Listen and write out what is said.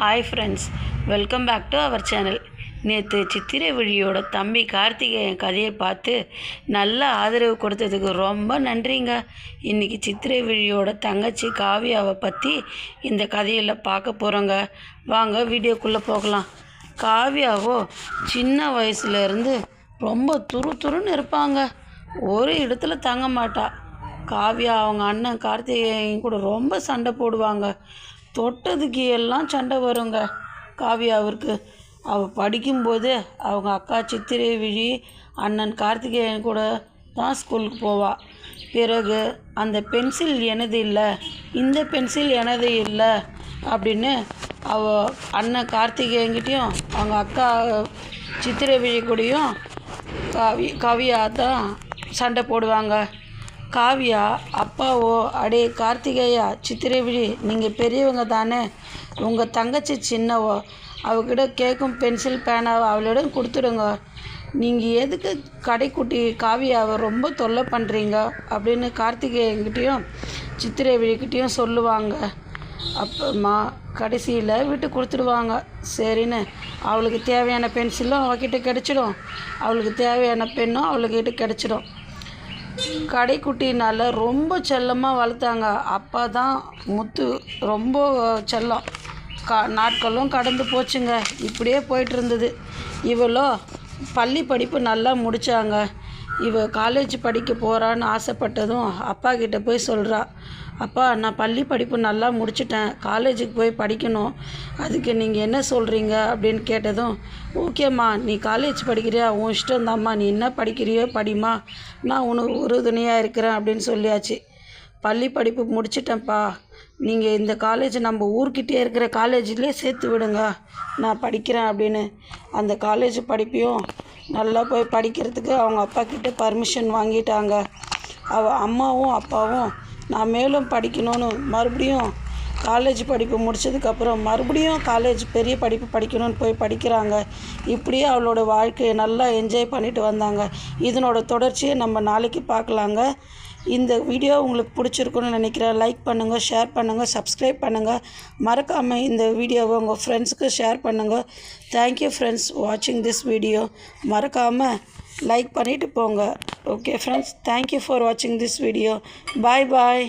Hi friends, welcome back to our channel. நேற்று சித்திரை விழியோட தம்பி கார்த்திகேயன் கதையை பார்த்து நல்ல ஆதரவு கொடுத்ததுக்கு ரொம்ப நன்றிங்க. இன்றைக்கி சித்திரை விழியோட தங்கச்சி காவியாவை பற்றி இந்த கதையில் பார்க்க போகிறோங்க. வாங்க வீடியோக்குள்ளே போகலாம். காவியாவோ சின்ன வயசுலேருந்து ரொம்ப துருன்னு இருப்பாங்க. ஒரு இடத்துல தங்க மாட்டா. காவியா அவங்க அண்ணன் கார்த்திகேயன் கூட ரொம்ப சண்டை போடுவாங்க. தொட்டதுக்கு எல்லாம் சண்டை வருங்க காவியாவிற்கு. அவள் படிக்கும்போது அவங்க அக்கா சித்திரை விழி அண்ணன் கார்த்திகேயன் கூட தான் ஸ்கூலுக்கு போவாள். பிறகு அந்த பென்சில் எனது இல்லை, இந்த பென்சில் எனது இல்லை அப்படின்னு அவள் அண்ணன் கார்த்திகேயன்கிட்டையும் அவங்க அக்கா சித்திரை விழி கூடயும் காவியா தான் சண்டை போடுவாங்க. காவியா அப்பாவோ, அடே கார்த்திகேயா, சித்திரை விழி, நீங்கள் பெரியவங்க தானே, உங்கள் தங்கச்சி சின்னவோ, அவகிட்ட கேட்கும் பென்சில் பேனாவை அவளிடம் கொடுத்துடுங்க. நீங்கள் எதுக்கு கடைக்குட்டி காவியாவை ரொம்ப தொல்லை பண்ணுறீங்க அப்படின்னு கார்த்திகேயன்கிட்டையும் சித்திரை விழிக்கிட்டையும் சொல்லுவாங்க. அப்புறமா கடைசியில் விட்டு கொடுத்துடுவாங்க. சரின்னு அவளுக்கு தேவையான பென்சிலும் அவகிட்ட கிடச்சிடும், அவளுக்கு தேவையான பெண்ணும் அவளுக்கிட்ட கிடச்சிடும். கடைக்குட்டினால் ரொம்ப செல்லமாக வளர்த்தாங்க. அப்பா தான் முத்து, ரொம்ப செல்லம். நாட்களும் கடந்து போச்சுங்க. இப்படியே போயிட்டு இருந்தது. இவளோ பள்ளி படிப்பு நல்லா முடித்தாங்க. இவ காலேஜ் படிக்க போகிறான்னு ஆசைப்பட்டதும் அப்பா கிட்டே போய் சொல்கிறா, அப்பா நான் பள்ளி படிப்பு நல்லா முடிச்சிட்டேன், காலேஜுக்கு போய் படிக்கணும், அதுக்கு நீங்கள் என்ன சொல்கிறீங்க அப்படின்னு கேட்டதும், ஓகேம்மா நீ காலேஜ் படிக்கிறியா, உன் இஷ்டம்தாம்மா, நீ என்ன படிக்கிறியோ படிமா, நான் உனக்கு உறுதுணையாக இருக்கிறேன் அப்படின்னு சொல்லியாச்சு. பள்ளி படிப்பு முடிச்சிட்டேன்ப்பா, நீங்கள் இந்த காலேஜ் நம்ம ஊர்கிட்டே இருக்கிற காலேஜ்லேயே சேர்த்து விடுங்க, நான் படிக்கிறேன் அப்படின்னு அந்த காலேஜ் படிப்பையும் நல்லா போய் படிக்கிறதுக்கு அவங்க அப்பா கிட்டே பர்மிஷன் வாங்கிட்டாங்க. அம்மாவும் அப்பாவும் நான் மேலும் படிக்கணும்னு மறுபடியும் காலேஜ் படிப்பு முடித்ததுக்கப்புறம் மறுபடியும் காலேஜ் பெரிய படிப்பு படிக்கணும்னு போய் படிக்கிறாங்க. இப்படியே அவளோட வாழ்க்கையை நல்லா என்ஜாய் பண்ணிட்டு வந்தாங்க. இதனோட தொடர்ச்சியை நம்ம நாளைக்கு பார்க்கலாங்க. இந்த வீடியோ உங்களுக்கு பிடிச்சிருக்குன்னு நினைக்கிறேன். லைக் பண்ணுங்கள், ஷேர் பண்ணுங்கள், சப்ஸ்கிரைப் பண்ணுங்கள். மறக்காமல் இந்த வீடியோவை உங்கள் ஃப்ரெண்ட்ஸுக்கு ஷேர் பண்ணுங்கள். தேங்க்யூ ஃப்ரெண்ட்ஸ் வாட்சிங் திஸ் வீடியோ. மறக்காமல் லைக் பண்ணிவிட்டு போங்க. ஓகே ஃப்ரெண்ட்ஸ், தேங்க்யூ ஃபார் வாட்சிங் திஸ் வீடியோ. Bye bye.